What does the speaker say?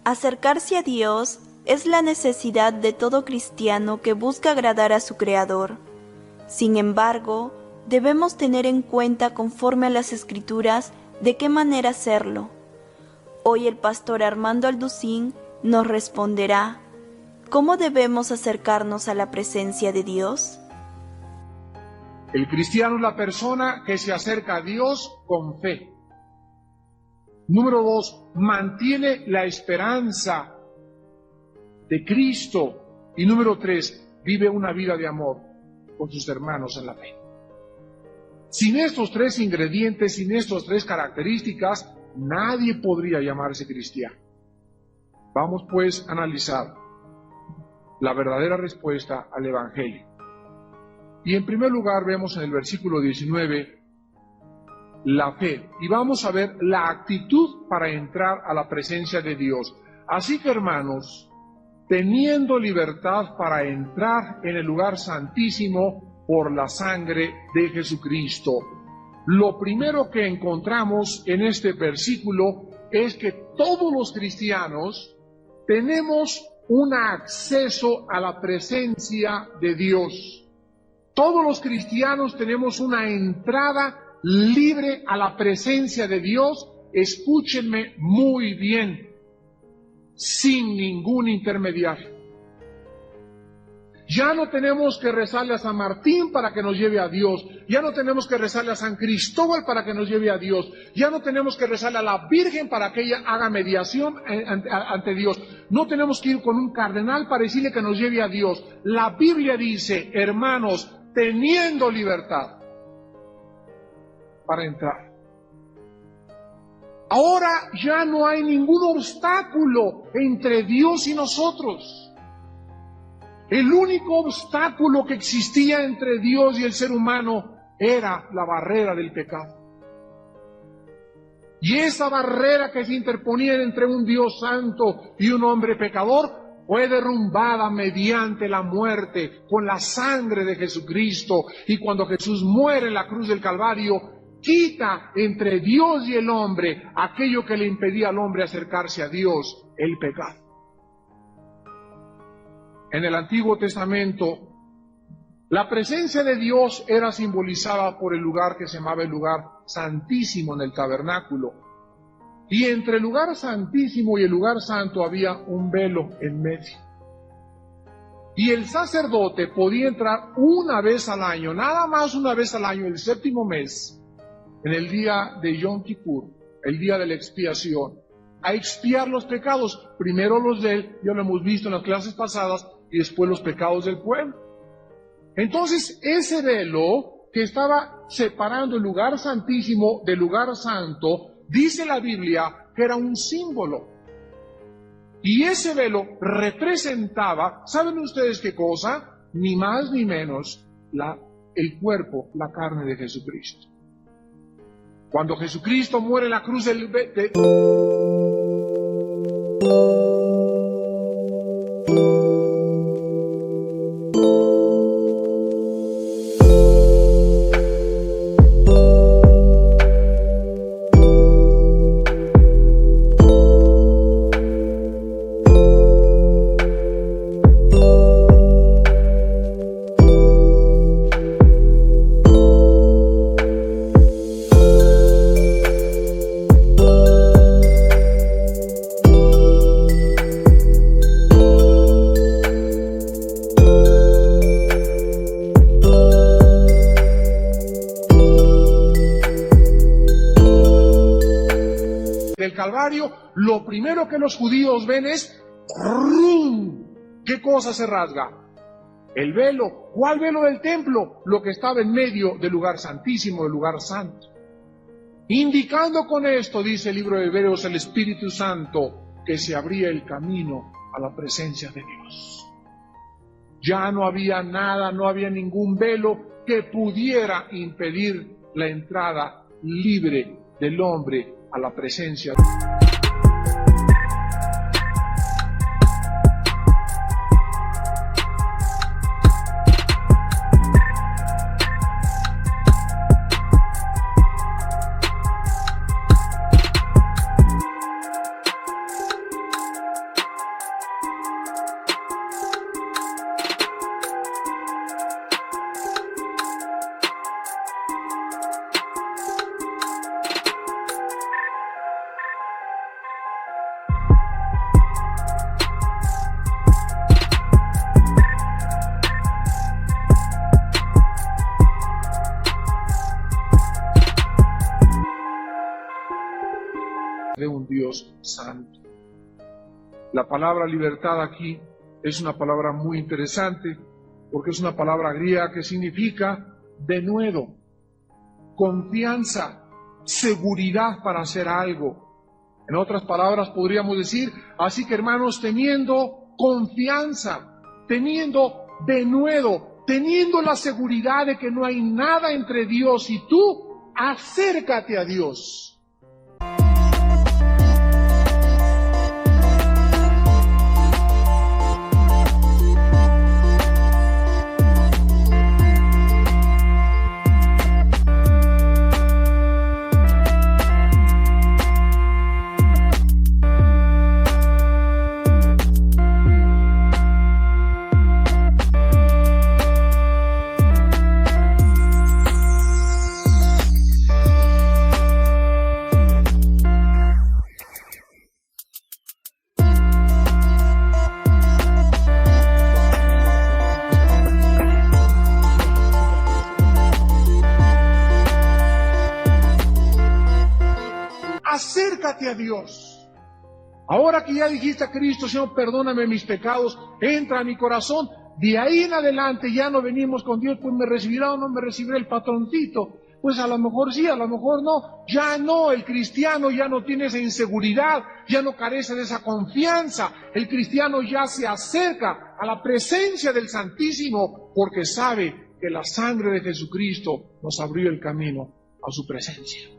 Acercarse a Dios es la necesidad de todo cristiano que busca agradar a su Creador. Sin embargo, debemos tener en cuenta conforme a las Escrituras de qué manera hacerlo. Hoy el pastor Armando Alducín nos responderá: ¿cómo debemos acercarnos a la presencia de Dios? El cristiano es la persona que se acerca a Dios con fe. Número 2, mantiene la esperanza de Cristo. Y número 3, vive una vida de amor con sus hermanos en la fe. Sin estos 3 ingredientes, sin estas 3 características, nadie podría llamarse cristiano. Vamos pues a analizar la verdadera respuesta al Evangelio. Y en primer lugar vemos en el versículo 19 la fe. Y vamos a ver la actitud para entrar a la presencia de Dios. Así que, hermanos, teniendo libertad para entrar en el lugar santísimo por la sangre de Jesucristo. Lo primero que encontramos en este versículo es que todos los cristianos tenemos un acceso a la presencia de Dios. Todos los cristianos tenemos una entrada libre a la presencia de Dios. Escúchenme muy bien, sin ningún intermediario. Ya no tenemos que rezarle a San Martín para que nos lleve a Dios. Ya no tenemos que rezarle a San Cristóbal para que nos lleve a Dios. Ya no tenemos que rezarle a la Virgen para que ella haga mediación ante Dios. No tenemos que ir con un cardenal para decirle que nos lleve a Dios. La Biblia dice, hermanos, teniendo libertad para entrar. Ahora ya no hay ningún obstáculo entre Dios y nosotros. El único obstáculo que existía entre Dios y el ser humano era la barrera del pecado. Y esa barrera que se interponía entre un Dios santo y un hombre pecador fue derrumbada mediante la muerte, con la sangre de Jesucristo. Y cuando Jesús muere en la cruz del Calvario, quita entre Dios y el hombre aquello que le impedía al hombre acercarse a Dios, el pecado. En el Antiguo Testamento, la presencia de Dios era simbolizada por el lugar que se llamaba el lugar santísimo en el tabernáculo. Y entre el lugar santísimo y el lugar santo había un velo en medio. Y el sacerdote podía entrar una vez al año, nada más una vez al año, el 7º mes, en el día de Yom Kippur, el día de la expiación, a expiar los pecados, primero los de él, ya lo hemos visto en las clases pasadas, y después los pecados del pueblo. Entonces, ese velo que estaba separando el lugar santísimo del lugar santo, dice la Biblia que era un símbolo. Y ese velo representaba, ¿saben ustedes qué cosa? Ni más ni menos, el cuerpo, la carne de Jesucristo. Cuando Jesucristo muere en la cruz Calvario, lo primero que los judíos ven es ¡rum! ¿Qué cosa se rasga? El velo. ¿Cuál velo del templo? Lo que estaba en medio del lugar santísimo, del lugar santo. Indicando con esto, dice el libro de Hebreos, el Espíritu Santo, que se abría el camino a la presencia de Dios. Ya no había nada, no había ningún velo que pudiera impedir la entrada libre del hombre a la presencia de Dios. de un Dios santo. La palabra libertad aquí es una palabra muy interesante porque es una palabra griega que significa denuedo, confianza, seguridad para hacer algo. En otras palabras podríamos decir, así que hermanos, teniendo confianza, teniendo denuedo, teniendo la seguridad de que no hay nada entre Dios y tú, acércate a Dios. Acércate a Dios. Ahora que ya dijiste a Cristo, Señor, perdóname mis pecados, entra a mi corazón, de ahí en adelante ya no venimos con Dios, pues me recibirá o no me recibirá el patroncito. Pues a lo mejor sí, a lo mejor no. Ya no, el cristiano ya no tiene esa inseguridad, ya no carece de esa confianza. El cristiano ya se acerca a la presencia del Santísimo porque sabe que la sangre de Jesucristo nos abrió el camino a su presencia.